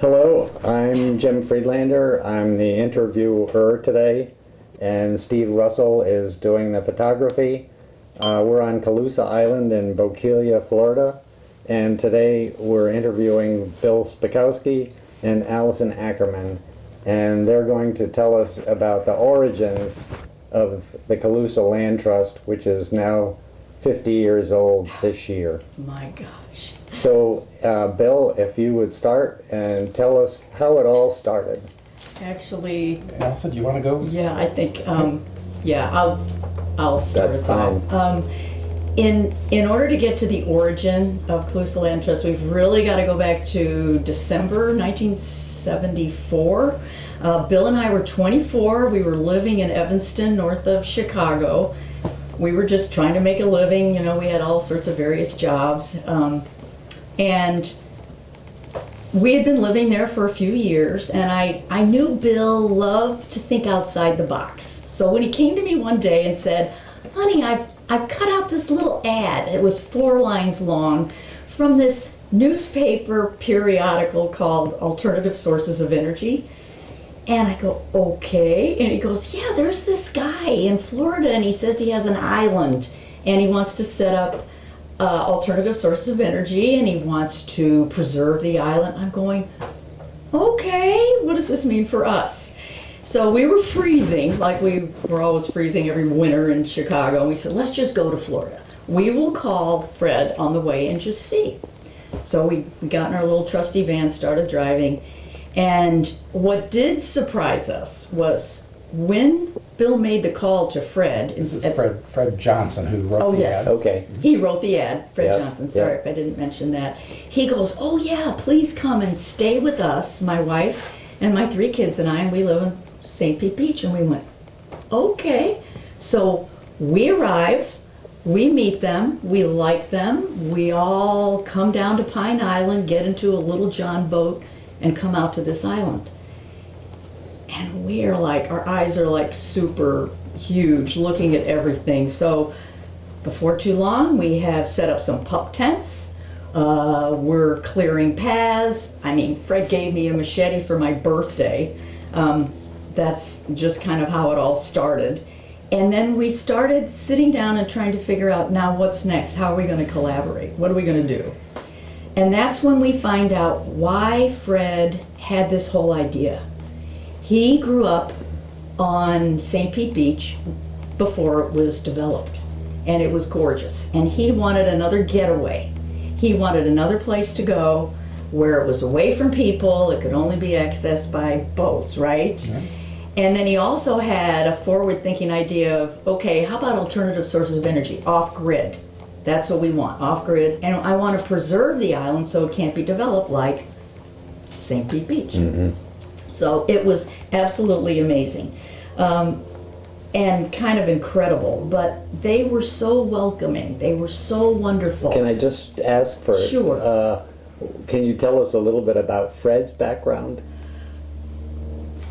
Hello, I'm Jim Friedlander. I'm the interviewer today, and Steve Russell is doing the photography. We're on Calusa Island in Bokeelia, Florida, and today we're interviewing Bill Spikowski and Alison Ackerman, and they're going to tell us about the origins of the Calusa Land Trust, which is now 50 years old this year. My gosh. So, Bill, if you would start and tell us how it all started. Actually, Alison, do you want to go? yeah, I think, yeah, I'll start That's us off. In order to get to the origin of Calusa Land Trust, we've really got to go back to December 1974. Bill and I were 24. We were living in Evanston, north of Chicago. We were just trying to make a living. You know, we had all sorts of various jobs. And we had been living there for a few years, and I knew Bill loved to think outside the box. So when he came to me one day and said, "Honey, I've cut out this little ad," it was 4 lines long, from this newspaper periodical called Alternative Sources of Energy. And I go, "Okay." And he goes, "Yeah, there's this guy in Florida, and he says he has an island, and he wants to set up alternative sources of energy, and he wants to preserve the island." I'm going, "Okay, what does this mean for us?" So we were freezing, like we were always freezing every winter in Chicago. And we said, "Let's just go to Florida. We will call Fred on the way and just see." So we got in our little trusty van, started driving. And what did surprise us was when Bill made the call to Fred. This is Fred Johnson who wrote Oh, the yes. ad. Okay. He wrote the ad, Fred Yep, Johnson. Sorry yep. if I didn't mention that. He goes, "Oh yeah, please come and stay with us, my wife and my 3 kids and I, and we live in St. Pete Beach." And we went, "Okay." So we arrive, we meet them, we like them, we all come down to Pine Island, get into a little John boat, and come out to this island. And we are like, our eyes are like super huge looking at everything. So before too long, we have set up some pup tents. We're clearing paths. I mean, Fred gave me a machete for my birthday. That's just kind of how it all started. And then we started sitting down and trying to figure out, now what's next? How are we going to collaborate? What are we going to do? And that's when we find out why Fred had this whole idea. He grew up on St. Pete Beach before it was developed, and it was gorgeous. And he wanted another getaway. He wanted another place to go where it was away from people. It could only be accessed by boats, right? Yeah. And then he also had a forward-thinking idea of, okay, how about alternative sources of energy, off-grid? That's what we want, off-grid. And I want to preserve the island so it can't be developed like St. Pete Beach. Mm-hmm. So it was absolutely amazing and kind of incredible. But they were so welcoming. They were so wonderful. Can I just ask for? Sure. Can you tell us a little bit about Fred's background?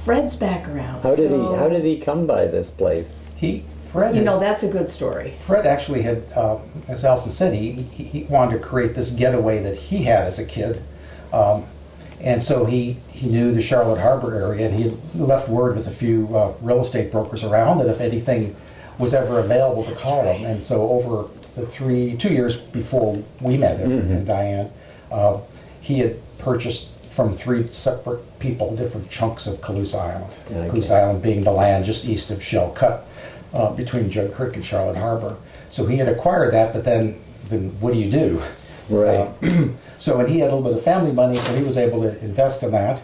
Fred's background. How did he come by this place? Fred, You know, that's a good story. Fred actually had, as Alison said, he wanted to create this getaway that he had as a kid. And so he knew the Charlotte Harbor area, and he had left word with a few real estate brokers around that if anything was ever available to call him. And so over the 2 years before we met him and Diane, he had purchased from 3 separate people different chunks of Calusa Island. Okay. Calusa Island being the land just east of Shell Cut between Jug Creek and Charlotte Harbor. So he had acquired that, but then what do you do? Right. And he had a little bit of family money, so he was able to invest in that.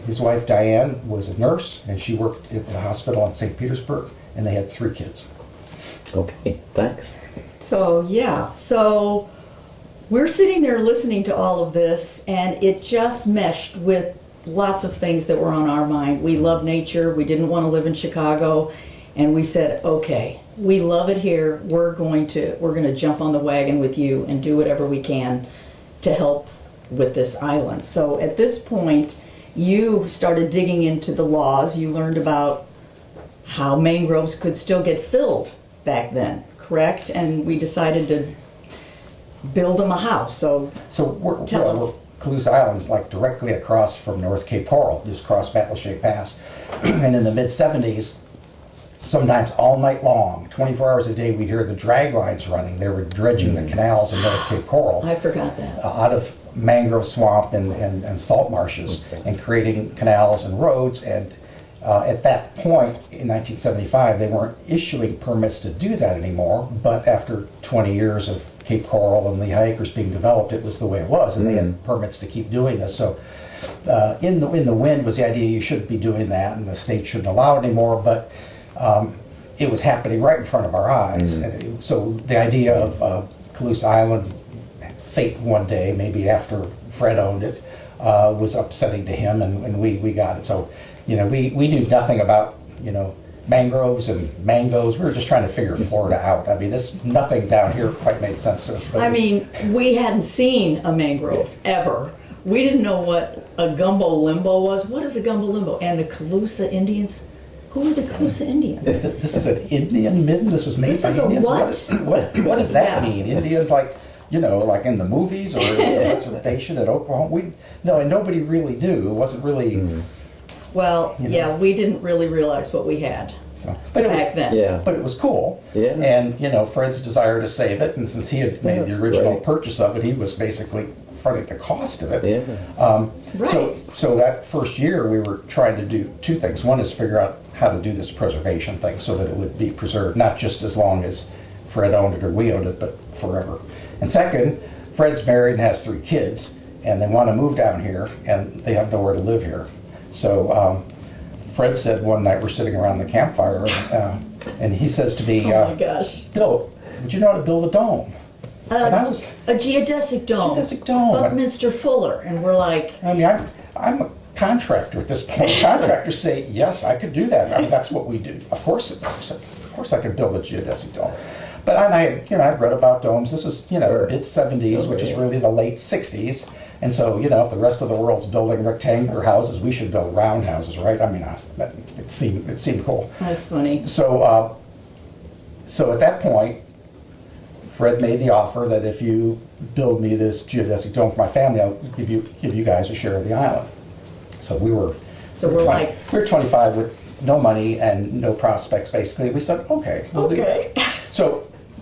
His wife Diane was a nurse, and she worked at the hospital in St. Petersburg, and they had 3 kids. Okay, thanks. So, yeah. So we're sitting there listening to all of this, and it just meshed with lots of things that were on our mind. We love nature. We didn't want to live in Chicago. And we said, okay, we love it here. We're going to jump on the wagon with you and do whatever we can to help with this island. So at this point, you started digging into the laws. You learned about how mangroves could still get filled back then, correct? And we decided to build them a house. So So tell us. Calusa Island's like directly across from North Cape Coral, just across Battleship Pass. And in the mid-70s, sometimes all night long, 24 hours a day, we'd hear the drag lines running. They were dredging the canals in North Cape Coral I forgot that. out of mangrove swamp and salt marshes, and creating canals and roads. And at that point in 1975, they weren't issuing permits to do that anymore, but after 20 years of Cape Coral and Lehigh Acres being developed, it was the way it was, and they had permits to keep doing this. So in the wind was the idea you shouldn't be doing that, and the state shouldn't allow it anymore, but it was happening right in front of our eyes. And so the idea of Calusa Island, fate one day, maybe after Fred owned it, was upsetting to him, and we got it. So, we knew nothing about, mangroves and mangoes. We were just trying to figure Florida out. I mean, nothing down here quite made sense to us. But I mean, we hadn't seen a mangrove ever. We didn't know what a gumbo limbo was. What is a gumbo limbo? And the Calusa Indians, who are the Calusa Indians? This is an Indian midden. This was made This by is a Indians. what? What does that Yeah. mean? Indians like like in the movies or in the reservation at Oklahoma? And nobody really knew. It wasn't really. Well, yeah, we didn't really realize what we had But it was, back then. Yeah. but it was cool. Yeah. And Fred's desire to save it, and since he had made That's the original great. purchase of it, he was basically fronting the cost of it. Yeah. Right. So that first year, we were trying to do two things. One is figure out how to do this preservation thing so that it would be preserved, not just as long as Fred owned it or we owned it, but forever. And second, Fred's married and has 3 kids, and they want to move down here, and they have nowhere to live here. So Fred said one night, we're sitting around the campfire, and he says to me, Oh my gosh. Bill, would you know how to build a dome? And I was, A geodesic dome. Geodesic dome. Buckminster Fuller. And we're like, I mean, I'm a contractor at this point. Contractors say, yes, I could do that. I mean, that's what we do. Of course I could build a geodesic dome. But I'd read about domes. This is, mid-70s, which is really the late 60s. And so, if the rest of the world's building rectangular houses, we should build round houses, right? I mean, it seemed cool. that's funny. So, so at that point, Fred made the offer that if you build me this geodesic dome for my family, I'll give you guys a share of the island. So we were 25 with no money and no prospects, basically. We said, okay, we'll do Okay. that.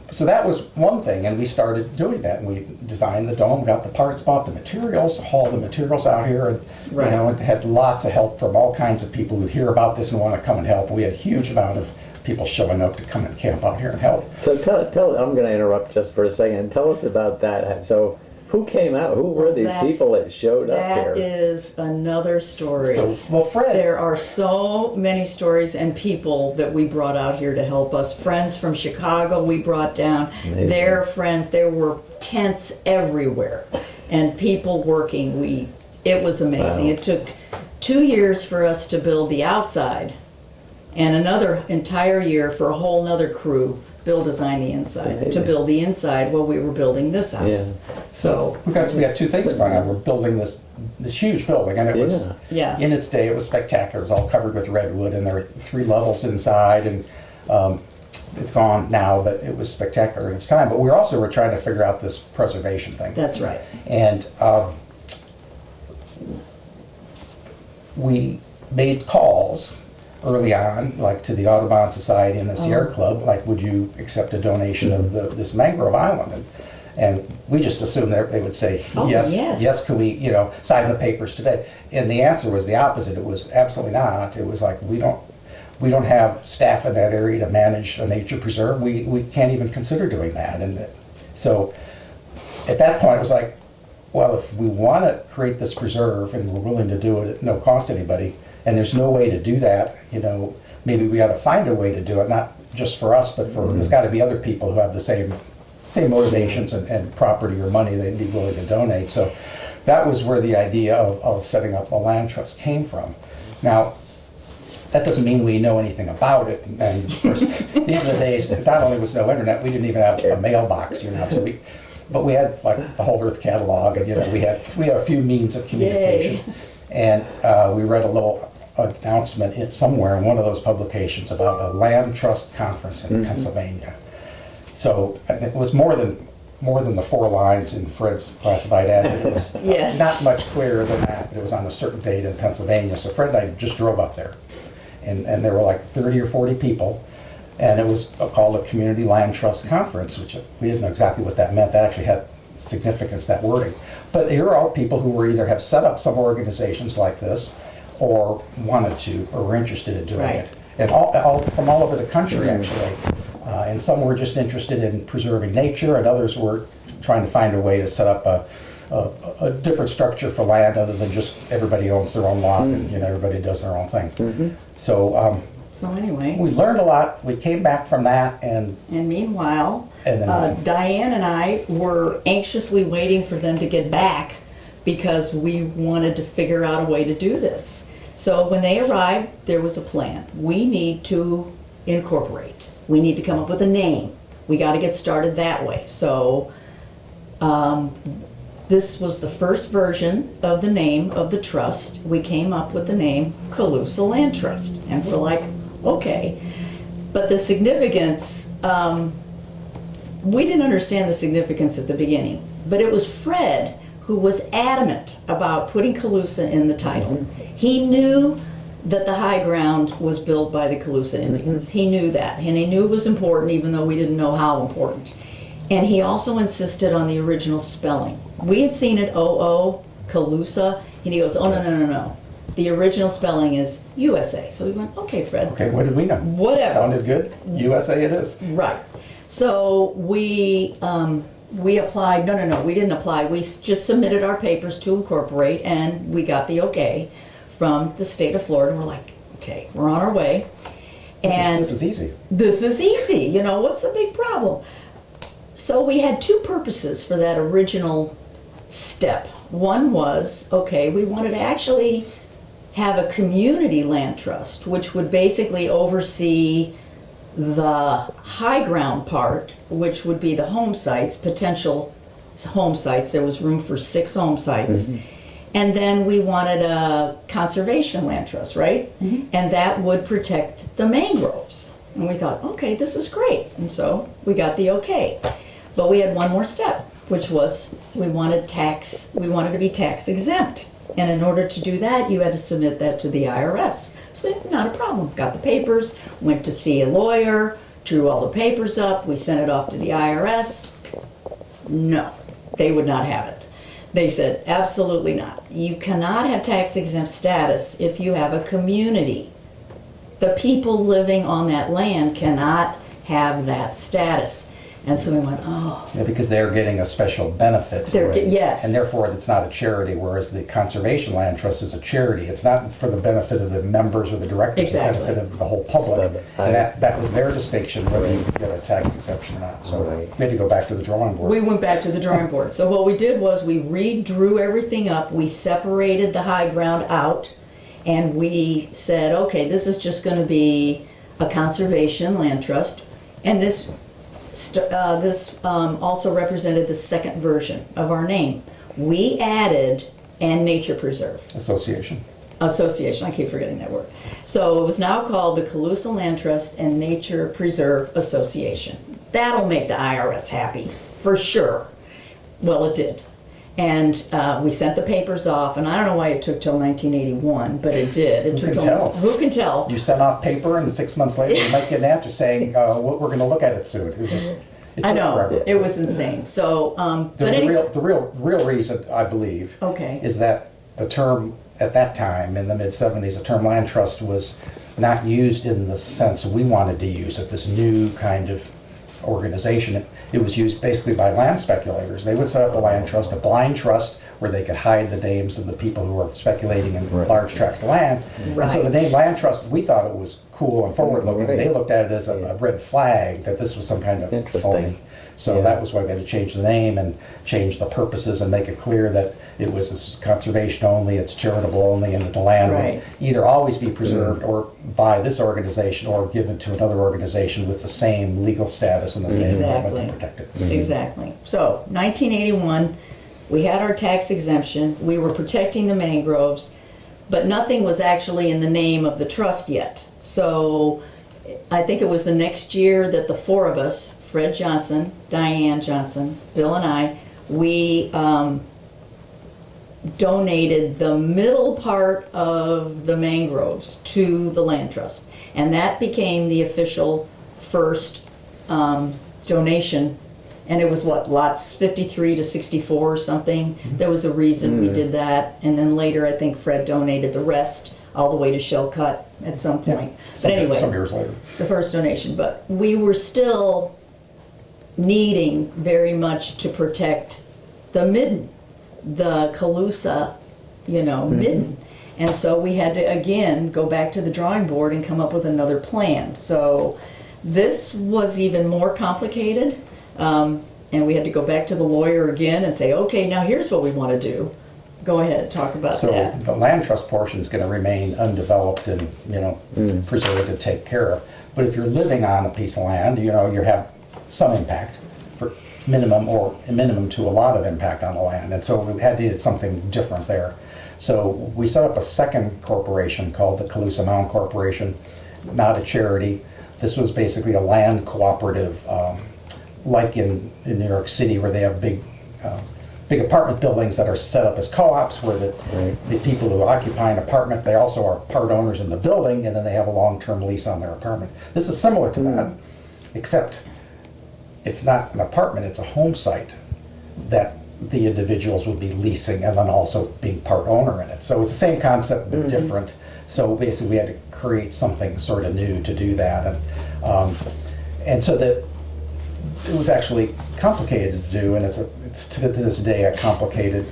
So that was one thing, and we started doing that, and we designed the dome, got the parts, bought the materials, hauled the materials out here, and Right. and had lots of help from all kinds of people who hear about this and want to come and help. We had a huge amount of people showing up to come and camp out here and help. So tell. I'm going to interrupt just for a second. Tell us about that. So who came out? Who were these people that showed up here? That is another story. So, well, Fred, There are so many stories and people that we brought out here to help us. Friends from Chicago we brought down. Amazing. Their friends. There were tents everywhere and people working. It was amazing. Wow. It took 2 years for us to build the outside and another entire year for a whole nother crew. Bill designed the inside amazing. to build the inside while we were building this house. Yeah. So we got 2 things going on. We're building this huge building, and it was Yeah. in its day it was spectacular. It was all covered with redwood, and there were 3 levels inside, and it's gone now, but it was spectacular in its time. But we were trying to figure out this preservation thing. that's right. And we made calls early on, like to the Audubon Society and the Sierra Club, like, would you accept a donation of this mangrove island? And we just assumed that they would say, Oh, yes. could we, sign the papers today? And the answer was the opposite. It was absolutely not. It was like, we don't have staff in that area to manage a nature preserve. We can't even consider doing that. And so at that point, it was like, well, if we want to create this preserve and we're willing to do it at no cost to anybody, and there's no way to do that, maybe we ought to find a way to do it, not just for us, but for, there's got to be other people who have the same motivations and property or money they'd be willing to donate. So that was where the idea of setting up a land trust came from. Now, that doesn't mean we know anything about it. And of course, at the end of the day, not only was no internet, we didn't even have a mailbox, so but we had like the whole Earth catalog, and we had a few means of communication. Yay. And we read a little announcement somewhere in one of those publications about a land trust conference in Pennsylvania. So it was more than more than the 4 lines in Fred's classified ad. It was Yes. not much clearer than that, but it was on a certain date in Pennsylvania. So Fred and I just drove up there. And there were like 30 or 40 people. And it was called a Community Land Trust Conference, which we didn't know exactly what that meant. That actually had significance, that wording. But they were all people who were either have set up some organizations like this or wanted to or were interested in doing Right. it. And all from all over the country, actually. And some were just interested in preserving nature, and others were trying to find a way to set up a different structure for land other than just everybody owns their own lot and everybody does their own thing. So So anyway, we learned a lot. We came back from that, and meanwhile, And then- Diane and I were anxiously waiting for them to get back because we wanted to figure out a way to do this. So when they arrived, there was a plan. We need to incorporate. We need to come up with a name. We got to get started that way. So this was the first version of the name of the trust. We came up with the name Calusa Land Trust. And we're like, okay. But the significance, we didn't understand the significance at the beginning. But it was Fred who was adamant about putting Calusa in the title. He knew that the high ground was built by the Calusa Indians. He knew that, and he knew it was important even though we didn't know how important. And he also insisted on the original spelling. We had seen it O-O, Calusa, and he goes, oh, no. The original spelling is USA. So we went, okay, Fred. okay, what did we know? Whatever. Sounded good? USA it is. Right. So we applied, no, we didn't apply. We just submitted our papers to incorporate, and we got the okay from the state of Florida. We're like, okay, we're on our way. And This is easy. this is easy, what's the big problem? So we had 2 purposes for that original step. One was, okay, we wanted to actually have a community land trust, which would basically oversee the high ground part, which would be the home sites, potential home sites. There was room for 6 home sites. And then we wanted a conservation land trust, right? And that would protect the mangroves. And we thought, okay, this is great. And so we got the okay. But we had one more step, which was we wanted to be tax exempt. And in order to do that, you had to submit that to the IRS. So not a problem. Got the papers, went to see a lawyer, drew all the papers up, we sent it off to the IRS. No, they would not have it. They said, absolutely not. You cannot have tax exempt status if you have a community. The people living on that land cannot have that status. And so we went, oh. Yeah, because they're getting a special benefit. Yes. And therefore, it's not a charity, whereas the Conservation Land Trust is a charity. It's not for the benefit of the members or the directors, Exactly. it's the benefit of the whole public. Right. And that was their distinction, whether you get a tax exemption or not. So Right. we had to go back to the drawing board. We went back to the drawing board. So what we did was we redrew everything up. We separated the high ground out, and we said, okay, this is just going to be a conservation land trust. And this also represented the second version of our name. We added and nature preserve. Association. Association, I keep forgetting that word. So it was now called the Calusa Land Trust and Nature Preserve Association. That'll make the IRS happy, for sure. Well, it did. And we sent the papers off, and I don't know why it took till 1981, but it did. Who can tell? Who can tell? You sent off paper, and 6 months later, you might get an answer saying, we're going to look at it soon. It was just, it I took know, forever. it was insane. So, The real reason, I believe, Okay. is that the term at that time, in the mid-70s, the term land trust was not used in the sense we wanted to use it, this new kind of organization. It was used basically by land speculators. They would set up a land trust, a blind trust, where they could hide the names of the people who were speculating in large tracts of land. And so the Right. name land trust, we thought it was cool and forward-looking. Right. They looked at it as a red flag that this was some kind of Interesting. phony. So Yeah. that was why we had to change the name and change the purposes and make it clear that it was this is conservation only, it's charitable only, and that the land Right. would either always be preserved or by this organization or given to another organization with the same legal status and the same Exactly. equipment to protect it. Exactly. So, 1981, we had our tax exemption. We were protecting the mangroves, but nothing was actually in the name of the trust yet. So, I think it was the next year that the 4 of us, Fred Johnson, Diane Johnson, Bill and I, we donated the middle part of the mangroves to the land trust. And that became the official first donation. And it was what, lots 53 to 64 or something? There was a reason we did that. And then later, I think Fred donated the rest all the way to Shell Cut at some point. But anyway, some years later. the first donation. But we were still needing very much to protect the midden, the Calusa, midden. And so we had to, again, go back to the drawing board and come up with another plan. So this was even more complicated. And we had to go back to the lawyer again and say, okay, now here's what we want to do. Go ahead, talk about So that. the land trust portion is going to remain undeveloped and, preserved and taken care of. But if you're living on a piece of land, you have some impact for minimum to a lot of impact on the land. And so we had to do something different there. So we set up a second corporation called the Calusa Mound Corporation, not a charity. This was basically a land cooperative, like in New York City, where they have big apartment buildings that are set up as co-ops, where the people who occupy an apartment, they also are part owners in the building, and then they have a long-term lease on their apartment. This is similar to that, except it's not an apartment, it's a home site that the individuals would be leasing and then also being part owner in it. So it's the same concept but different. So basically we had to create something sort of new to do that. And so that it was actually complicated to do, and it's to this day a complicated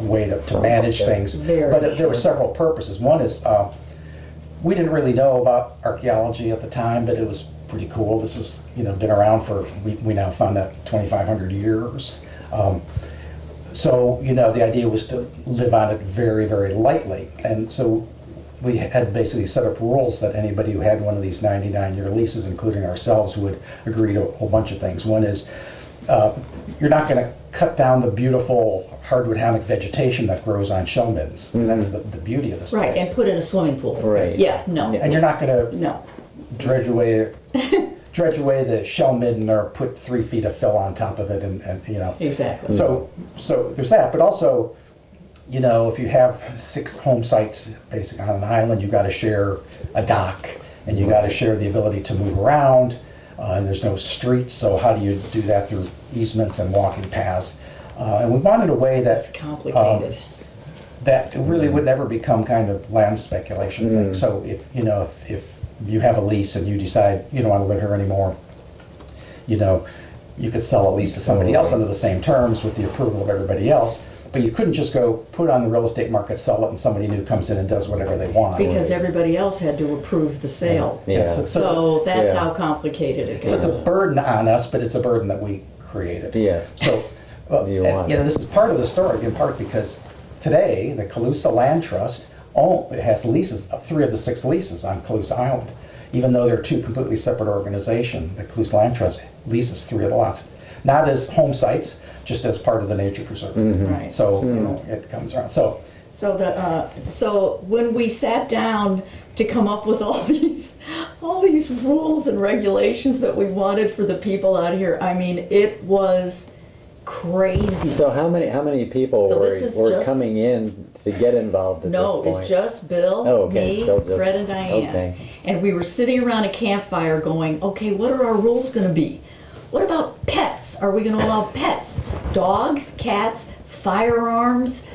way to manage things. Very. But there were several purposes. One is we didn't really know about archaeology at the time, but it was pretty cool. This was been around for, we now found out 2,500 years. So the idea was to live on it very, very lightly, and so we had basically set up rules that anybody who had one of these 99-year leases, including ourselves, would agree to a whole bunch of things. One is you're not going to cut down the beautiful hardwood hammock vegetation that grows on shell middens, because that's the beauty of this Right, place. And put in a swimming pool. Right. Yeah, no. And you're not going to No. dredge away the shell midden or put 3 feet of fill on top of it, and Exactly. So there's that, but also, if you have 6 home sites basically on an island, you've got to share a dock, and you've got to share the ability to move around, and there's no streets, so how do you do that through easements and walking paths? And we wanted a way It's that complicated. that it really would never become kind of land speculation thing. So if you have a lease and you decide you don't want to live here anymore, you could sell a lease to somebody else under the same terms with the approval of everybody else. But you couldn't just go put it on the real estate market, sell it, and somebody new comes in and does whatever they want. Because everybody else had to approve the sale. Yeah. So that's Yeah. how complicated it So it's gets. a burden on us, but it's a burden that we created. Yeah. So, You want it. this is part of the story, in part because today the Calusa Land Trust it has leases, 3 of the 6 leases on Calusa Island. Even though they're 2 completely separate organizations, the Calusa Land Trust leases 3 of the lots. Not as home sites, just as part of the nature preserve. Right. So, it comes around. So, So when we sat down to come up with all these rules and regulations that we wanted for the people out here, I mean, it was crazy. So how many people So were, this is were just- coming in to get involved at No, this point? it's just Bill, Oh, okay, me, still just- Fred, and Diane. okay. And we were sitting around a campfire going, okay, what are our rules going to be? What about pets? Are we going to allow pets? Dogs, cats, firearms?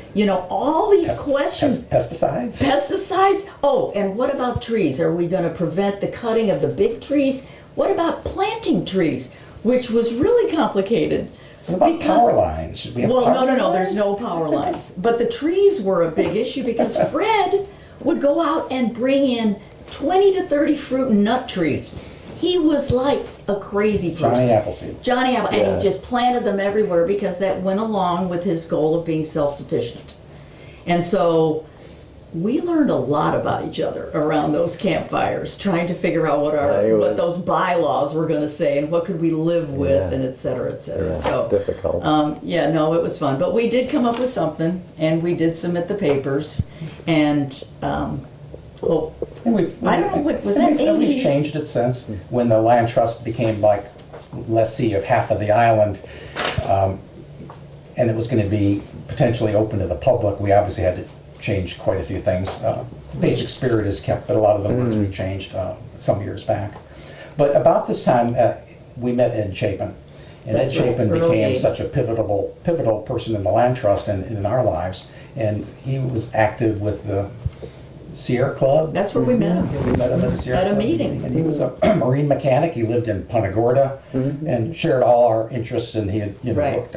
All these questions. pesticides? Pesticides? Oh, and what about trees? Are we going to prevent the cutting of the big trees? What about planting trees? Which was really complicated. What about because- power lines? Should we have Well, power no, there's lines? no power lines. But the trees were a big issue because Fred would go out and bring in 20 to 30 fruit and nut trees. He was like a crazy person. Johnny Appleseed. Johnny Apple, Yeah. and he just planted them everywhere because that went along with his goal of being self-sufficient. And so we learned a lot about each other around those campfires, trying to figure out what those bylaws were going to say and what could we live with, Yeah. and et cetera, et cetera. Yeah, So difficult. no, it was fun. But we did come up with something, and we did submit the papers, and And I don't know, what was and that we've 80? changed it since when the land trust became like lessee of half of the island, and it was going to be potentially open to the public. We obviously had to change quite a few things. The basic spirit is kept, but a lot of the words we changed some years back. But about this time, we met Ed Chapin. And That's Ed Chapin right, early became 80s. such a pivotal person in the land trust and in our lives. And he was active with the Sierra Club. That's where we met him. We met him at a Sierra At a Club meeting. and he was a marine mechanic. He lived in Punta Gorda and shared all our interests. And he had, Right.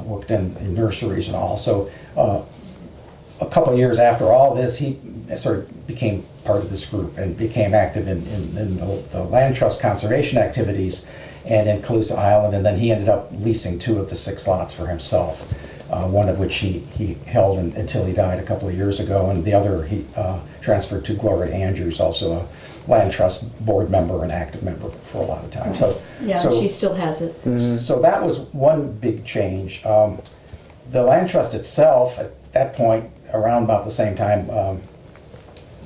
worked in nurseries and all. So a couple of years after all this, he sort of became part of this group and became active in the land trust conservation activities and in Calusa Island. And then he ended up leasing 2 of the 6 lots for himself. One of which he held until he died a couple of years ago, and the other he transferred to Gloria Andrews, also a land trust board member and active member for a lot of time. Yeah, she still has it. So that was one big change. The land trust itself, at that point, around about the same time,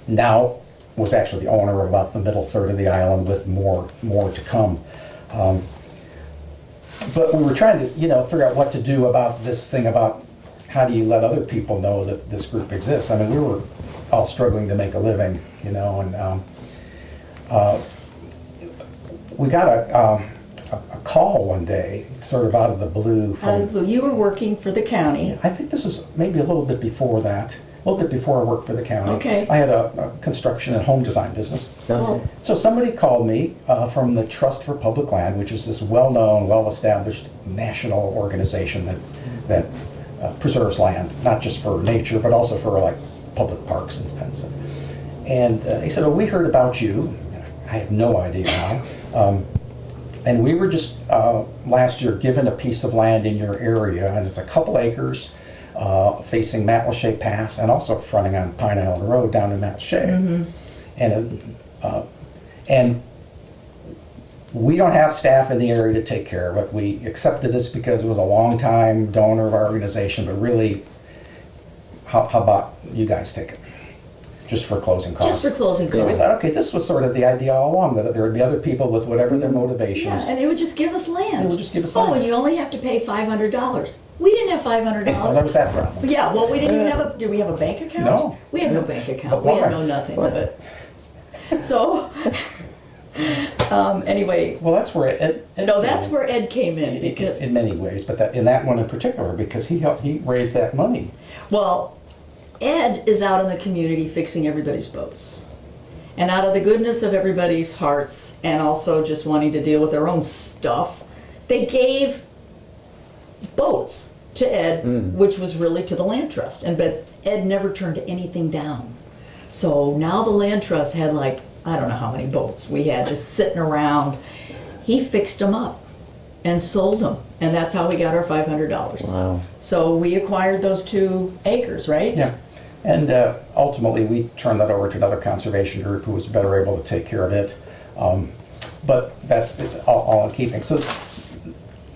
now was actually the owner of about the middle third of the island, with more to come. But we were trying to, figure out what to do about this thing about how do you let other people know that this group exists. I mean, we were all struggling to make a living, and we got a call one day, sort of out of the blue. You were working for the county. I think this was maybe a little bit before that, a little bit before I worked for the county. Okay. I had a construction and home design business. Well, So somebody called me from the Trust for Public Land, which is this well-known, well-established national organization that preserves land, not just for nature, but also for like public parks and stuff. And he said, "Oh, we heard about you." I have no idea how. And we were just last year given a piece of land in your area, and it's a couple acres facing Matlacha Pass and also fronting on Pine Island Road down in Matlacha. And we don't have staff in the area to take care of it. We accepted this because it was a long-time donor of our organization, but really, how about you guys take it? Just for closing costs. just for closing So we costs. thought, okay, this was sort of the idea all along, that there would be other people with whatever their Yeah, motivations. and they would just give us land. They would just give us Oh, land. and you only have to pay $500. We didn't have Well, that $500. was that problem. Yeah, well, we didn't even have did we have a bank account? No. We had no bank account. But We had why? no nothing, but, so, anyway, Well, that's where Ed no, that's where Ed came in, because, in many ways, but in that one in particular, because he raised that money. well, Ed is out in the community fixing everybody's boats. And out of the goodness of everybody's hearts, and also just wanting to deal with their own stuff, they gave boats to Ed, which was really to the land trust. But Ed never turned anything down. So now the land trust had like, I don't know how many boats we had just sitting around. He fixed them up and sold them. And that's how we got our $500. Wow. So we acquired those 2 acres, right? Yeah. And ultimately, we turned that over to another conservation group who was better able to take care of it. But that's all in keeping. So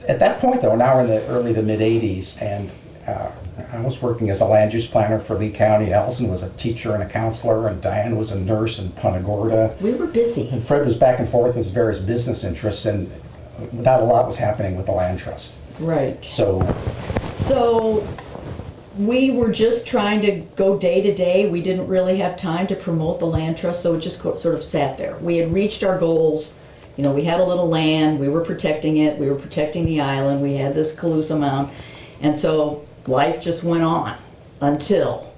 at that point, though, now we're in the early to mid 80s, and I was working as a land use planner for Lee County. Alison was a teacher and a counselor, and Diane was a nurse in Punta Gorda. We were busy. And Fred was back and forth with various business interests, and not a lot was happening with the land trust. Right. So We were just trying to go day to day. We didn't really have time to promote the land trust, so it just sort of sat there. We had reached our goals. We had a little land. We were protecting it. We were protecting the island. We had this Calusa Mound. And so life just went on until,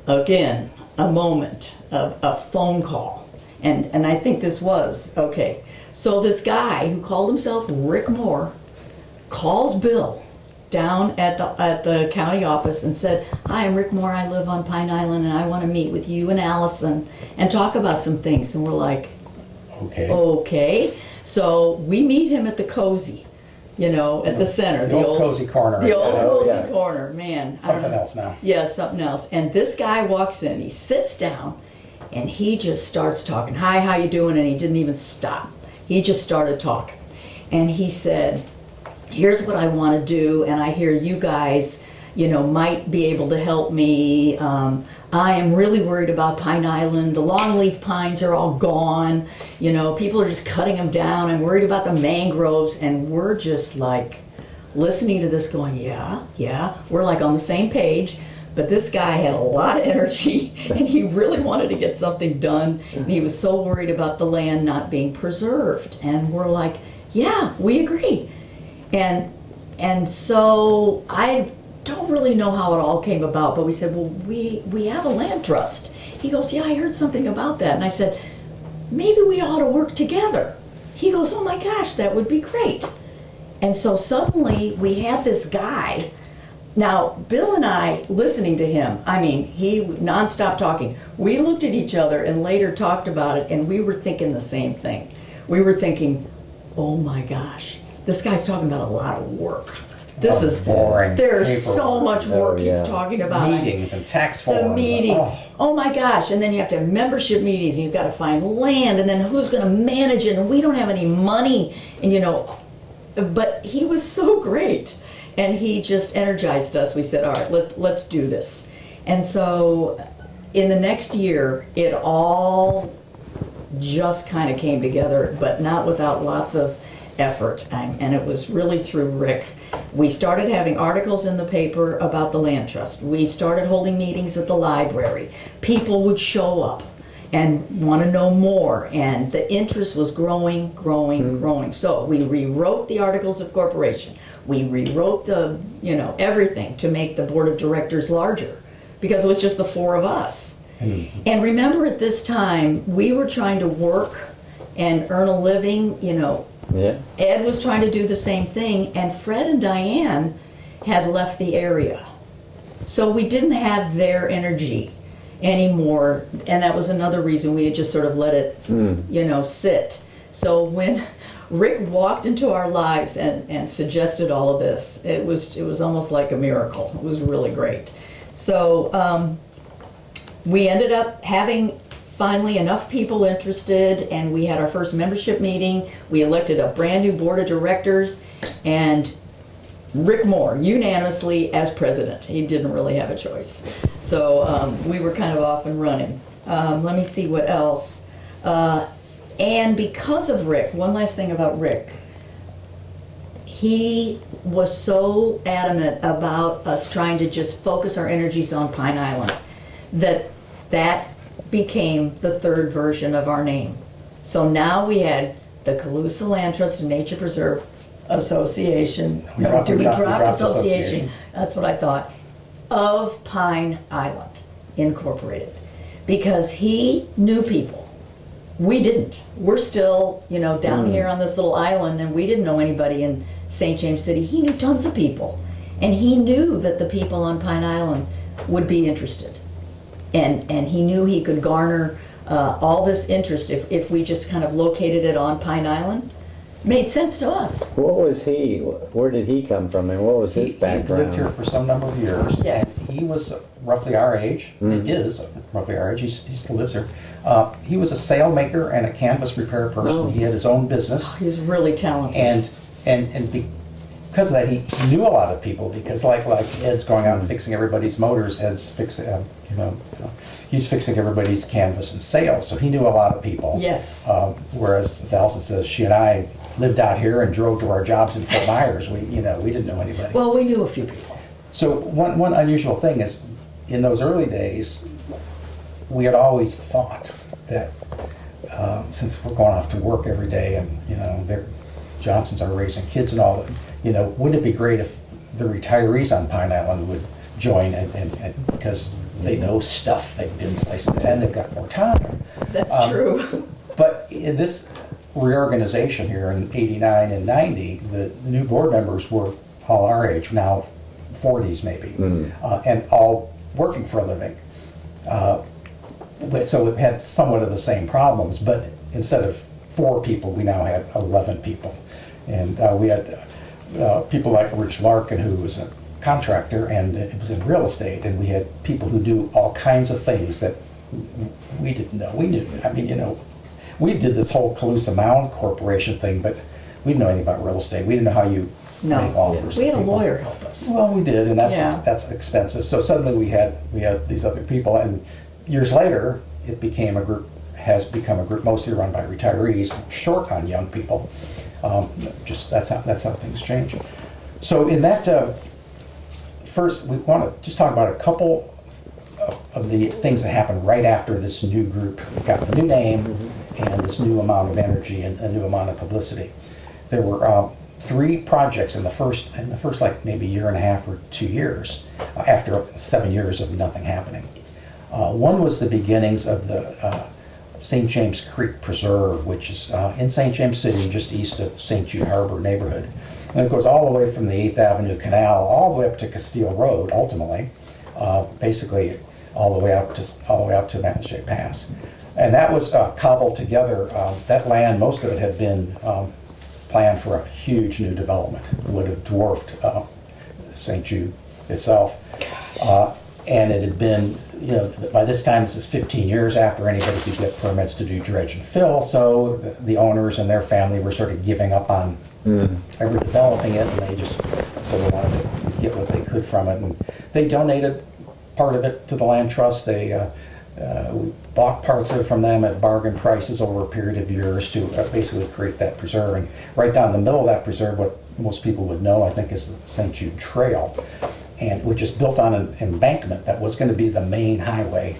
again, a moment of a phone call. And I think this was, okay. So this guy who called himself Rick Moore calls Bill down at the county office and said, "Hi, I'm Rick Moore. I live on Pine Island, and I want to meet with you and Alison and talk about some things." And we're like, okay. okay. So we meet him at the Cozy, at the center. The old cozy corner. The old Cozy Yeah. corner, man. I don't Something know. else now. Yeah, something else. And this guy walks in, he sits down, and he just starts talking. "Hi, how you doing?" And he didn't even stop. He just started talking. And he said, "Here's what I want to do, and I hear you guys, might be able to help me. I am really worried about Pine Island. The longleaf pines are all gone. People are just cutting them down. I'm worried about the mangroves. And we're just like listening to this going, yeah. We're like on the same page. But this guy had a lot of energy and he really wanted to get something done. And he was so worried about the land not being preserved. And we're like, yeah, we agree. And so I don't really know how it all came about, but we said, well, we have a land trust. He goes, yeah, I heard something about that. And I said, maybe we ought to work together. He goes, oh my gosh, that would be great. And so suddenly we had this guy. Now, Bill and I, listening to him, he nonstop talking. We looked at each other and later talked about it, and we were thinking the same thing. We were thinking, oh my gosh, this guy's talking about a lot of work. This is boring. There's so much work he's talking about. Meetings and tax forms. The meetings. Oh my gosh. And then you have to have membership meetings, and you've got to find land, and then who's going to manage it, and we don't have any money. And but he was so great. And he just energized us. We said, all right, let's do this. And so in the next year, it all just kind of came together, but not without lots of effort. And it was really through Rick. We started having articles in the paper about the land trust. We started holding meetings at the library. People would show up and want to know more, and the interest was growing. So we rewrote the Articles of Corporation. We rewrote the, everything to make the board of directors larger, because it was just the four of us. And remember, at this time, we were trying to work and earn a living, Yeah. Ed was trying to do the same thing, and Fred and Diane had left the area. So we didn't have their energy anymore, and that was another reason we had just sort of let it, sit. So when Rick walked into our lives and suggested all of this, it was almost like a miracle. It was really great. So we ended up having finally enough people interested, and we had our first membership meeting. We elected a brand new board of directors, and Rick Moore unanimously as president. He didn't really have a choice. So we were kind of off and running. Let me see what else. And because of Rick, one last thing about Rick, he was so adamant about us trying to just focus our energies on Pine Island that became the third version of our name. So now we had the Calusa Land Trust and Nature Preserve Association. We dropped Association. That's what I thought. Of Pine Island Incorporated. Because he knew people. We didn't. We're still, down here on this little island, and we didn't know anybody in St. James City. He knew tons of people. And he knew that the people on Pine Island would be interested. And he knew he could garner all this interest if we just kind of located it on Pine Island. Made sense to us. What was he? Where did he come from, and what was his background? He lived here for some number of years. Yes. And he was roughly our age. He is roughly our age. He still lives here. He was a sail maker and a canvas repair person. Oh. He had his own business. He was really talented. And because of that, he knew a lot of people, because like Ed's going out and fixing everybody's motors, Ed's fixing, he's fixing everybody's canvas and sails, so he knew a lot of people. Yes. Whereas, as Alison says, she and I lived out here and drove to our jobs in Fort Myers. We didn't know anybody. Well, we knew a few people. So one unusual thing is, in those early days, we had always thought that since we're going off to work every day, and their Johnsons are raising kids and all, wouldn't it be great if the retirees on Pine Island would join, and because they know stuff, they've been places, and they've got more time. That's true. But in this reorganization here in '89 and '90, the new board members were all our age, now 40s maybe, and all working for a living. So it had somewhat of the same problems, but instead of 4 people, we now had 11 people. And we had people like Rich Larkin, who was a contractor and it was in real estate, and we had people who do all kinds of things that we didn't know. We knew, we did this whole Calusa Mound Corporation thing, but we didn't know anything about real estate. We didn't know how you No. make offers. We had to a people. lawyer help us. Well, we did, and Yeah. that's expensive. So suddenly we had these other people, and years later, it became a group, has become a group mostly run by retirees, short on young people. Just that's how things change. So in that, first we want to just talk about a couple of the things that happened right after this new group got the new name and this new amount of energy and a new amount of publicity. There were 3 projects in the first like maybe year and a half or 2 years after 7 years of nothing happening. One was the beginnings of the St. James Creek Preserve, which is in St. James City, just east of St. Jude Harbor neighborhood. And it goes all the way from the 8th Avenue Canal all the way up to Castile Road, ultimately, basically all the way out to Mountain Shade Pass. And that was cobbled together. That land, most of it had been planned for a huge new development. It would have dwarfed St. Jude itself. And it had been, by this time, this is 15 years after anybody could get permits to do dredge and fill, so the owners and their family were sort of giving up on ever developing it, and they just sort of wanted to get what they could from it. And they donated part of it to the land trust. We bought parts of it from them at bargain prices over a period of years to basically create that preserve. And right down the middle of that preserve, what most people would know, I think, is the St. Jude Trail, and which is built on an embankment that was going to be the main highway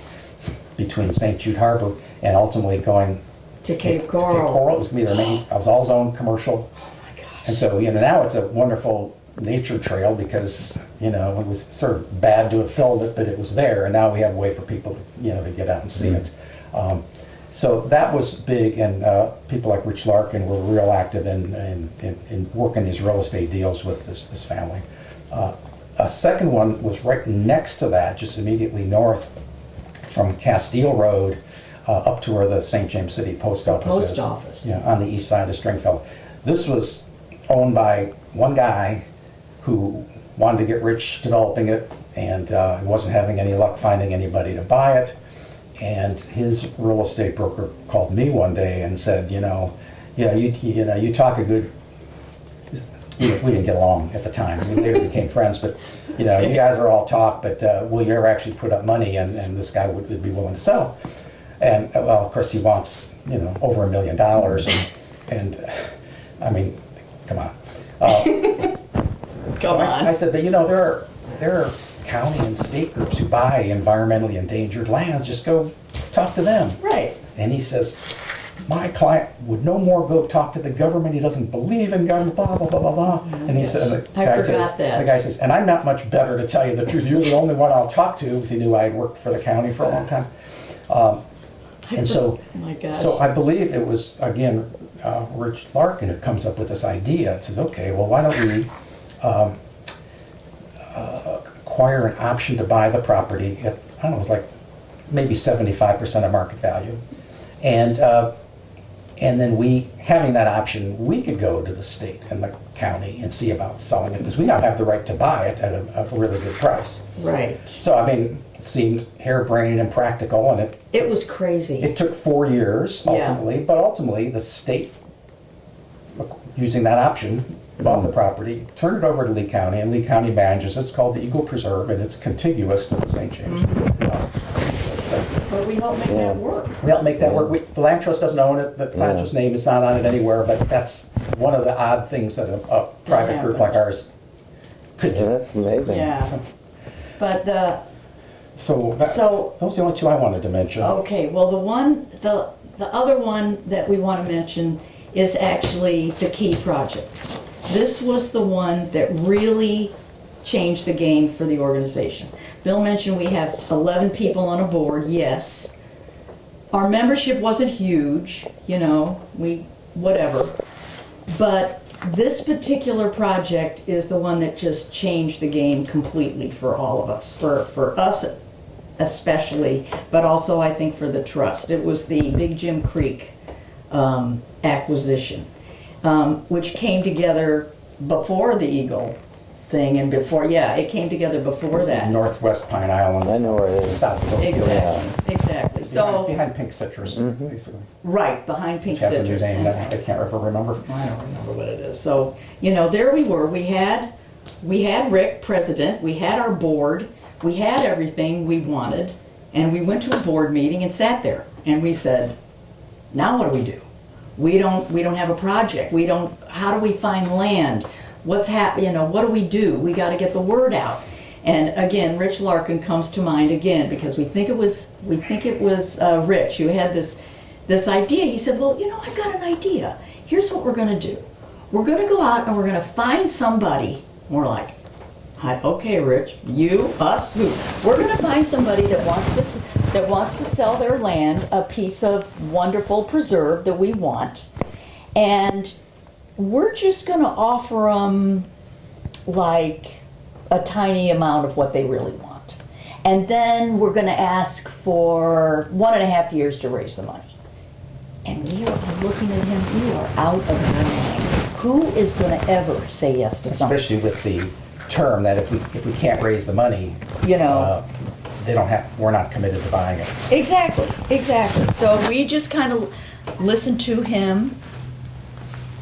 between St. Jude Harbor and ultimately going To Cape Coral. It was going to be their main, it was all zone commercial. Oh my gosh. And so, now it's a wonderful nature trail because, it was sort of bad to have filled it, but it was there, and now we have a way for people to, to get out and see it. So that was big, and people like Rich Larkin were real active in working these real estate deals with this family. A second one was right next to that, just immediately north from Castile Road up to where the St. James City Post Office is. Post office. On the east side of Stringfellow. This was owned by one guy who wanted to get rich developing it, and he wasn't having any luck finding anybody to buy it. And his real estate broker called me one day and said, you talk a good. We didn't get along at the time. We later became friends, but you guys are all talk. But will you ever actually put up money? And this guy would be willing to sell. And well, of course, he wants over $1 million. And I mean, come on. Come on. I said, but there are county and state groups who buy environmentally endangered lands. Just go talk to them. Right. And he says, my client would no more go talk to the government. He doesn't believe in government, blah, blah, blah, blah, blah. And he said, the guy says, and I'm not much better, to tell you the truth. You're the only one I'll talk to, because he knew I had worked for the county for a long time. Oh my gosh. So I believe it was, again, Rich Larkin who comes up with this idea. It says, okay, well, why don't we acquire an option to buy the property at, I don't know, it was like maybe 75% of market value. And then having that option, we could go to the state and the county and see about selling it, because we now have the right to buy it at a really good price. Right. So, it seemed harebrained and practical, and It was crazy. it took 4 years ultimately, but ultimately the state, using that option, bought the property, turned it over to Lee County, and Lee County manages it. It's called the Eagle Preserve, and it's contiguous to the St. James. But we helped make that work. We helped make that work. The land trust doesn't own it. The land trust name is not on it anywhere, but that's one of the odd things that a private group like ours could do. Yeah, that's amazing. Yeah. But So those are the only two I wanted to mention. okay, well, the other one that we want to mention is actually the Key project. This was the one that really changed the game for the organization. Bill mentioned we have 11 people on a board, yes. Our membership wasn't huge, whatever. But this particular project is the one that just changed the game completely for all of us, for us especially, but also I think for the trust. It was the Big Jim Creek acquisition, which came together before the Eagle. thing, and before, it came together before that. Northwest Pine Island. I know where it is. South of Oakville. Exactly. So, Behind Pink Citrus, basically. right, behind Pink Which has a new Citrus. name that I can't ever remember. I don't remember what it is. So, there we were. We had Rick, president. We had our board. We had everything we wanted. And we went to a board meeting and sat there. And we said, now what do we do? We don't have a project. How do we find land? What's happening? What do we do? We got to get the word out. And again, Rich Larkin comes to mind again, because we think it was Rich who had this idea. He said, well, I've got an idea. Here's what we're going to do. We're going to go out and we're going to find somebody. We're like, okay, Rich, you, us, who? We're going to find somebody that wants to sell their land, a piece of wonderful preserve that we want, and we're just going to offer them like a tiny amount of what they really want. And then we're going to ask for 1.5 years to raise the money. And we are looking at him, you are out of your mind. Who is going to ever say yes to something? Especially with the term that if we can't raise the money, we're not committed to buying it. Exactly. So we just kind of listened to him.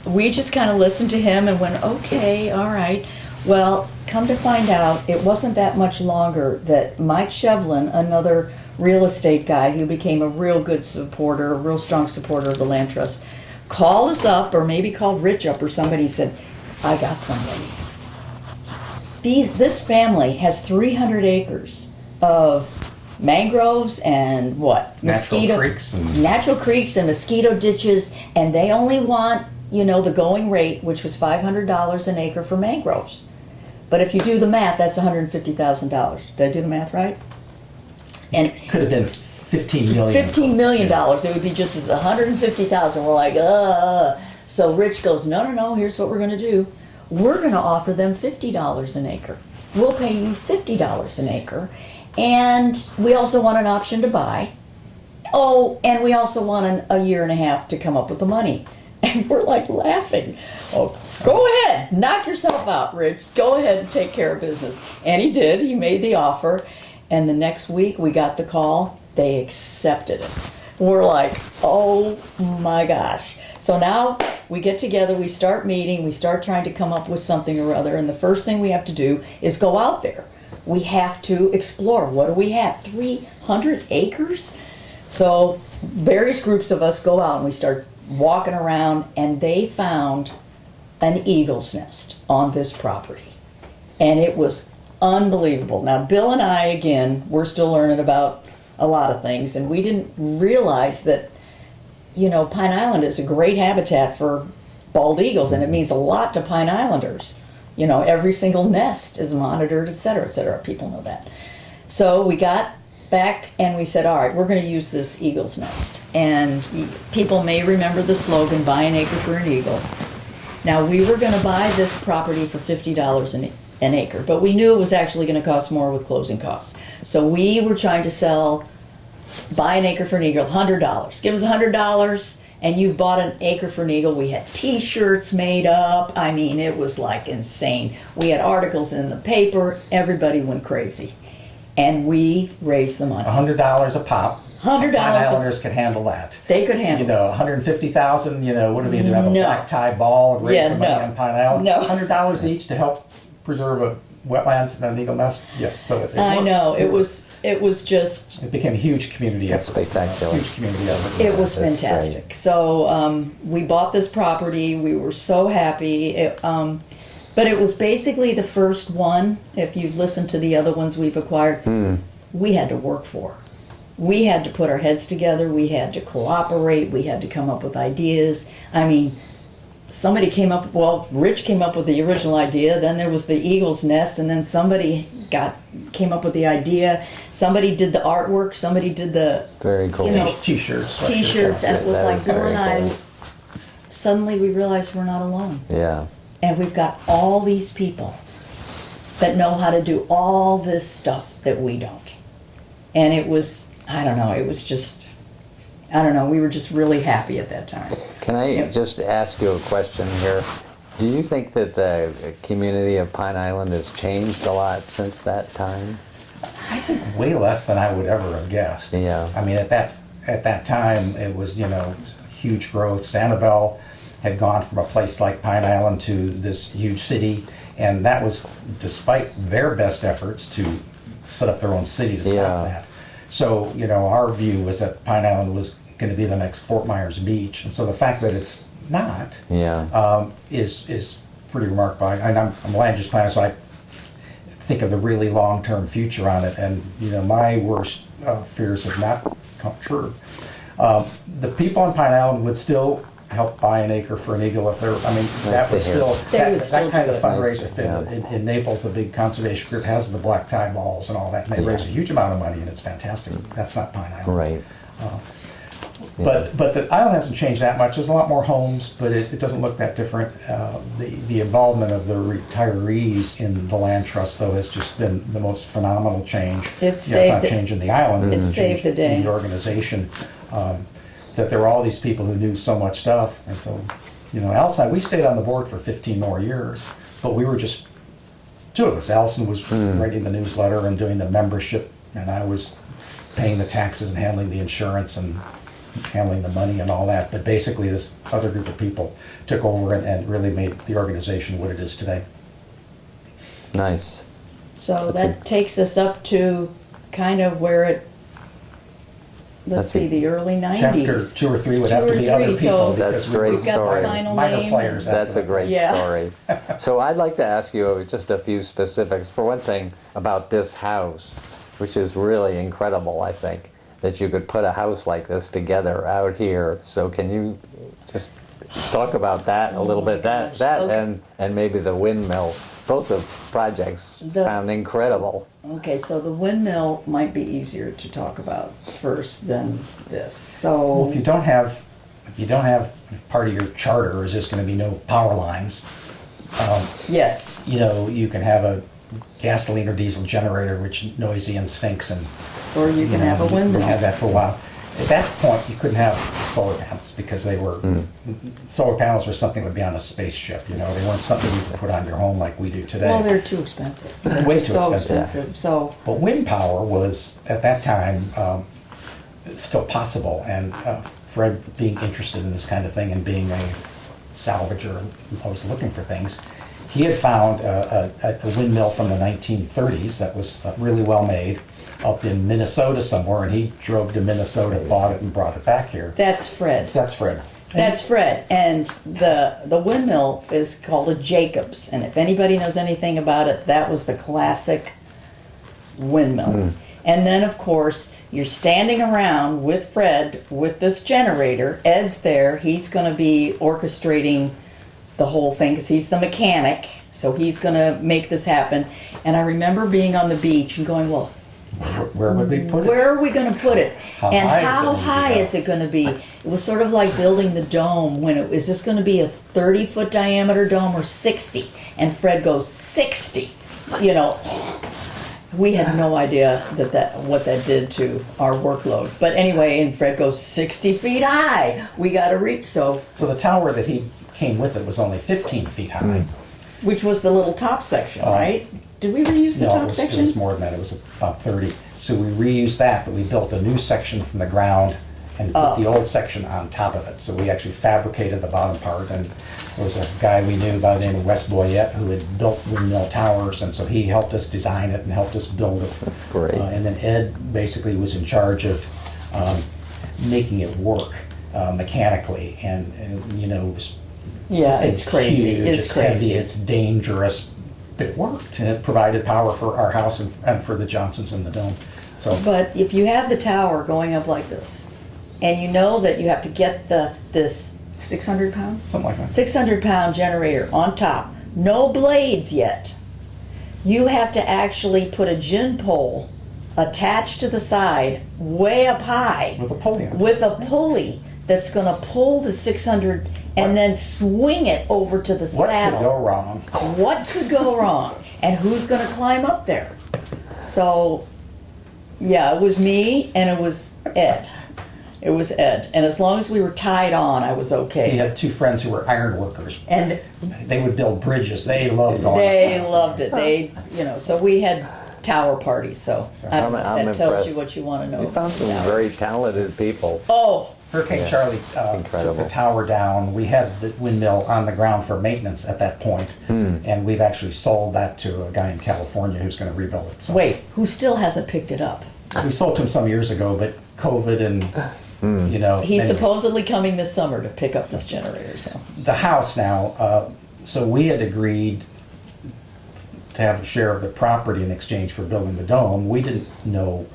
And went, okay, all right. Well, come to find out, it wasn't that much longer that Mike Shevlin, another real estate guy who became a real good supporter, a real strong supporter of the land trust, called us up, or maybe called Rich up or somebody, said, I got somebody. This family has 300 acres of mangroves and Natural creeks and mosquito ditches, and they only want, the going rate, which was $500 an acre for mangroves. But if you do the math, that's $150,000. Did I do the math right? And it could have been $15 million. $15 million. It would be just as $150,000. We're like, So Rich goes, no, here's what we're going to do. We're going to offer them $50 an acre. We'll pay you $50 an acre. And we also want an option to buy. Oh, and we also want a year and a half to come up with the money. And we're like laughing. Oh, go ahead, knock yourself out, Rich. Go ahead and take care of business. And he did. He made the offer. And the next week we got the call. They accepted it. We're like, oh my gosh. So now we get together, we start meeting, we start trying to come up with something or other. And the first thing we have to do is go out there. We have to explore. What do we have? 300 acres? So various groups of us go out and we start walking around, and they found an eagle's nest on this property. And it was unbelievable. Now, Bill and I, again, we're still learning about a lot of things, and we didn't realize that, Pine Island is a great habitat for bald eagles, and it means a lot to Pine Islanders. Every single nest is monitored, et cetera, et cetera. People know that. So we got back and we said, all right, we're going to use this eagle's nest. And people may remember the slogan, buy an acre for an eagle. Now, we were going to buy this property for $50 an acre, but we knew it was actually going to cost more with closing costs. So we were trying to buy an acre for an eagle, $100. Give us $100 and you've bought an acre for an eagle. We had t-shirts made up. I mean, it was like insane. We had articles in the paper. Everybody went crazy. And we raised the money. $100 a pop. $100. Pine Islanders could handle that. They could handle it. $150,000, what do they do? Have a black tie ball and raise the money on Pine Island? No. $100 each to help preserve a wetlands and an eagle nest? Yes, so it I worked. know. It was just... It became a huge community That's effort. spectacular. Huge community effort. It was That's fantastic. great. So we bought this property. We were so happy. But it was basically the first one. If you've listened to the other ones we've acquired, we had to work for. We had to put our heads together. We had to cooperate. We had to come up with ideas. I mean, Rich came up with the original idea. Then there was the eagle's nest, and then somebody came up with the idea. Somebody did the artwork. Somebody did the Very cool. T-shirts. sweatshirts. T-shirts, and it was That like is Bill very and I. cool. Suddenly, we realized we're not alone, Yeah. and we've got all these people that know how to do all this stuff that we don't. And it was, I don't know. It was just, I don't know. We were just really happy at that time. Can I just ask you a question here? Do you think that the community of Pine Island has changed a lot since that time? I think way less than I would ever have guessed. Yeah. I mean, at that time, it was, huge growth. Sanibel had gone from a place like Pine Island to this huge city, and that was despite their best efforts to set up their own city to stop Yeah. that. So, our view was that Pine Island was going to be the next Fort Myers Beach, and so the fact that it's not Yeah. is pretty remarkable. And I'm a land use planner, so I think of the really long-term future on it, and my worst fears have not come true. The people on Pine Island would still help buy an acre for an eagle if they're, that to would hear. still, They would that still kind do of it. fundraiser Nice to- fit. yeah. In Naples, the big conservation group has the black tie balls and all that, and they Yeah. raise a huge amount of money, and it's fantastic. That's not Pine Island. Right. But the island hasn't changed that much. There's a lot more homes, but it doesn't look that different. The involvement of the retirees in the land trust, though, has just been the most phenomenal change. It's It's not saved- changing the island. It's it's saved the changing day. the organization. That there were all these people who knew so much stuff. And so, Alison, we stayed on the board for 15 more years, but we were just two of us. Alison was writing the newsletter and doing the membership, and I was paying the taxes and handling the insurance and handling the money and all that. But basically, this other group of people took over and really made the organization what it is today. Nice. So That's that takes us up to kind of where it, let's That's a- see, the early 90s. Chapter 2 or 3 would Two have to or be other three, people. so That's because we great were We've got story. the final minor name. players. and- That's a great Yeah. story. So I'd like to ask you just a few specifics. For one thing, about this house, which is really incredible, I think, that you could put a house like this together out here. So can you just talk about that a little bit? gosh, That okay. and maybe the windmill. Both of projects sound incredible. Okay, so the windmill might be easier to talk about first than this. Well, So, if you don't have part of your charter is just going to be no power lines, yes, you can have a gasoline or diesel generator which is noisy and stinks, and or you can have a you can windmill. have that for a while. At that point, you couldn't have solar panels because they were solar panels were something that would be on a spaceship. They weren't something you could put on your home like we do today. Well, they're too expensive. Way too So expensive. So, But wind power was, at that time, still possible, and Fred being interested in this kind of thing and being a salvager and always looking for things, he had found a windmill from the 1930s that was really well made up in Minnesota somewhere, and he drove to Minnesota, bought it, and brought it back here. that's Fred. That's Fred. That's Fred, and the windmill is called a Jacobs, and if anybody knows anything about it, that was the classic windmill. And then, of course, you're standing around with Fred with this generator. Ed's there. He's going to be orchestrating the whole thing because he's the mechanic, so he's going to make this happen. And I remember being on the beach and going, well, Where would we put it? where are we going to put it? How And high is it how gonna be high up? is it going to be? It was sort of like building the dome. Is this going to be a 30-foot diameter dome or 60? And Fred goes, 60. We had no idea what that did to our workload. But anyway, and Fred goes, 60 feet high. We got to reach. So, So the tower that he came with it was only 15 feet high. which was the little top section, right? Did we reuse the No, top it section? was more than that. It was about 30. So we reused that, but we built a new section from the ground and put the old section on top of it. So we actually fabricated the bottom part, and there was a guy we knew by the name of Wes Boyette who had built windmill towers, and so he helped us design it and helped us build it. That's great. And then Ed basically was in charge of making it work mechanically, and it was Yeah, this it's thing's crazy. huge, It's crazy. heavy, it's dangerous, but it worked, and it provided power for our house and for the Johnsons in the dome. So But if you have the tower going up like this, and you know that you have to get this 600 pounds? something like that. 600-pound generator on top, no blades yet. You have to actually put a gin pole attached to the side, way up high, With a pulley on top. with a pulley that's going to pull the 600 and then swing it over to the What saddle. could go wrong? What could go wrong? And who's going to climb up there? So, yeah, it was me and it was Ed. It was Ed. And as long as we were tied on, I was He okay. had two friends who were iron workers. And They would build bridges. They loved going they up. loved it. They, so we had tower parties, so I don't know if I'm that tells impressed. you what you want to know. You found some about very talented people. Oh, Hurricane Yeah. Charlie took Incredible. the tower down. We had the windmill on the ground for maintenance at that point, and we've actually sold that to a guy in California who's going to rebuild it. So wait, who still hasn't picked it up? we sold to him some years ago, but COVID and He's anyway. supposedly coming this summer to pick up this generator, so. The house now. So we had agreed to have a share of the property in exchange for building the dome. We didn't know.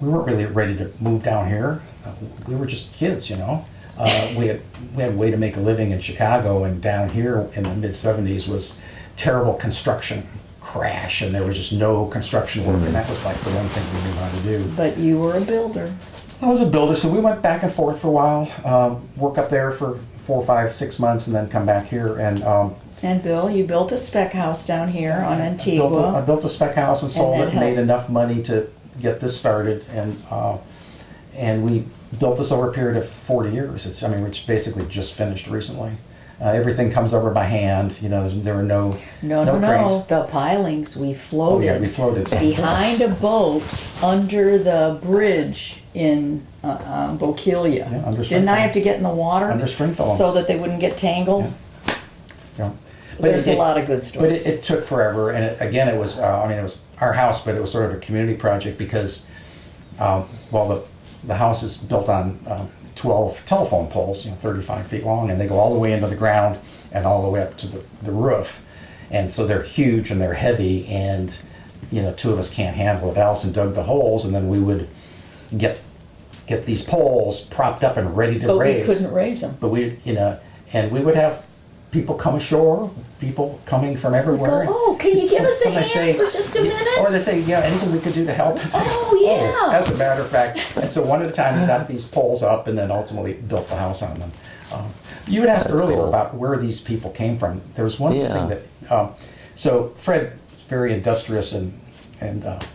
We weren't really ready to move down here. We were just kids, we had a way to make a living in Chicago, and down here in the mid '70s was terrible construction crash, and there was just no construction work, and that was like the one thing we knew how to do. But you were a builder. I was a builder, so we went back and forth for a while, work up there for 4, 5, 6 months, and then come back here. And And Bill, you built a spec house down here on I Antigua. built a spec house and sold that it, made helped. enough money to get this started, and we built this over a period of 40 years. Which basically just finished recently. Everything comes over by hand. There were no No. cranes. The pilings, we Oh floated. yeah, we floated. Behind a boat under the bridge in Bokeelia. Yeah, under Didn't I Stringfellow. have to get in the water? Under Stringfellow. So that they wouldn't get tangled? Yeah. There's a lot of good But stories. it took forever, and it was it was our house, but it was sort of a community project because, the house is built on 12 telephone poles, 35 feet long, and they go all the way into the ground and all the way up to the roof, and so they're huge and they're heavy, and two of us can't handle it. Alison dug the holes, and then we would get these poles propped up and ready to But raise. we couldn't raise them. But and we would have people come ashore, people coming from everywhere. Oh, can you give us a Somebody hand for just a minute? Or they say, yeah, anything we could do to help. Oh, yeah. As a matter of fact. And so one at a time, we got these poles up and then ultimately built the house on them. You had asked That's earlier cool. about where these people came from. There was one Yeah. thing that, so Fred, very industrious and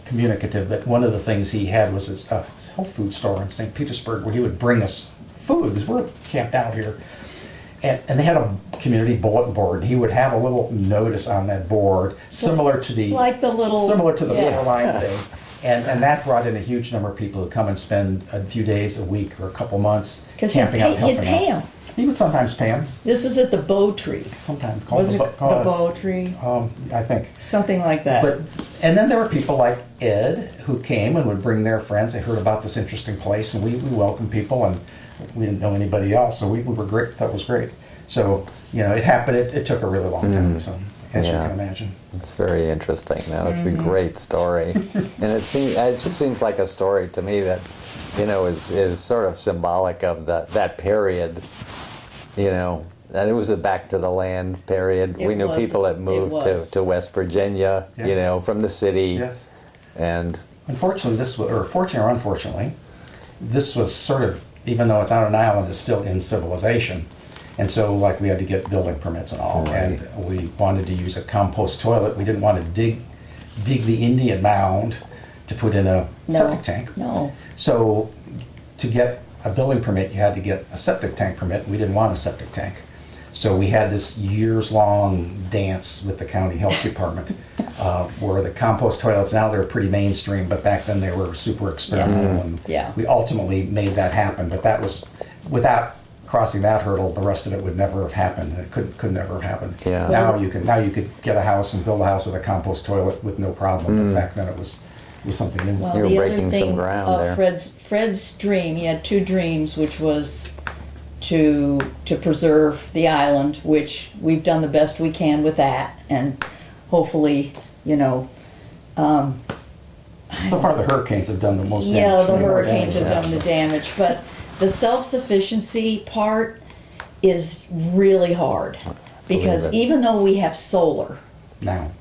communicative, but one of the things he had was his health food store in St. Petersburg where he would bring us food because we're camped out here. And they had a community bulletin board. And he would have a little notice on that board, similar to the Like the little. similar to the yeah. floor line thing. And that brought in a huge number of people who come and spend a few days a week or a couple months Because he'd camping out, pay helping out. them. He would sometimes pay them. This was at the Bow Tree. Sometimes call Wasn't the it the Bow Tree? I think. Something like that. And then there were people like Ed who came and would bring their friends. They heard about this interesting place, and we welcomed people, and we didn't know anybody else, so we were great. That was great. So it happened. It took a really long time. So as you Yeah. can imagine. It's very interesting. No, it's a great story, and it just seems like a story to me that, is sort of symbolic of that period. And it was a back to the land period. It We knew was. people that It moved was. to West Virginia, Yeah. from the city, Yes. and Unfortunately, fortunately or unfortunately, this was sort of, even though it's on an island, it's still in civilization. And so, we had to get building permits and all, and we wanted to use a compost toilet. We didn't want to dig the Indian mound to put in a septic tank. No. So, to get a building permit, you had to get a septic tank permit. We didn't want a septic tank. So we had this years-long dance with the county health department, where the compost toilets, now they're pretty mainstream, but back then they were super experimental. And Yeah. we ultimately made that happen, but that was, without crossing that hurdle, the rest of it would never have happened. It could never have happened. Yeah. Now you could get a house and build a house with a compost toilet with no problem, but back then it was something new. Well, You were the breaking other some thing ground of there. Fred's dream, he had two dreams, which was to preserve the island, which we've done the best we can with that, and hopefully, So far, the hurricanes have done the most damage. yeah, the More hurricanes have damage, done the yeah. damage, but the self-sufficiency part is really hard, because Believe it. even though we have solar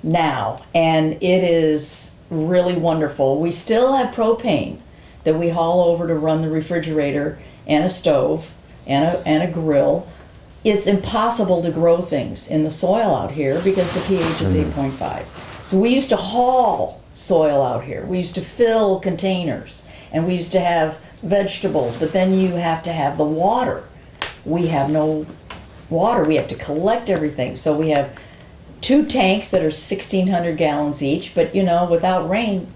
now, and it is really wonderful, we still have propane that we haul over to run the refrigerator and a stove and a grill. It's impossible to grow things in the soil out here because the pH is 8.5. So we used to haul soil out here. We used to fill containers. And we used to have vegetables, but then you have to have the water. We have no water. We have to collect everything. So we have 2 tanks that are 1,600 gallons each, but you know, without rain.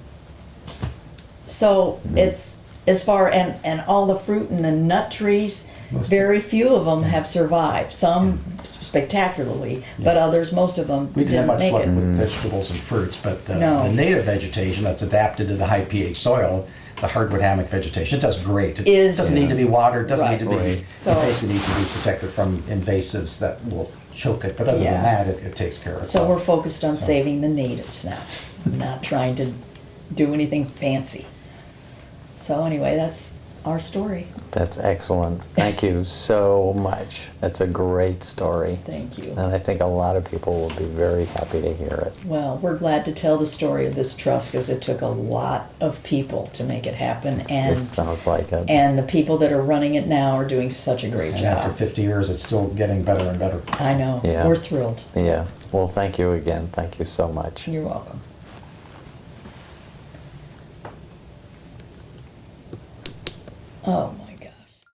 So it's as far, and all the fruit and the nut trees, very few of them have survived. Some spectacularly, but others, most of them We didn't have didn't much make luck it. with vegetables and fruits, but No. the native vegetation that's adapted to the high pH soil, the hardwood hammock vegetation, it does great. It Is- doesn't need to be watered, doesn't need to be, Right. it So- basically needs to be protected from invasives that will choke it, but other Yeah. than that, it takes care of So itself. we're focused on saving the natives now, not trying to do anything fancy. So anyway, that's our story. That's excellent. Thank you so much. That's a great story. Thank you. And I think a lot of people will be very happy to hear it. Well, we're glad to tell the story of this trust because it took a lot of people to make it happen, It and sounds like it. the people that are running it now are doing such a great And after job. 50 years, it's still getting better and better. I know. Yeah. We're thrilled. Yeah. Well, thank you again. Thank you so much. You're welcome. Oh,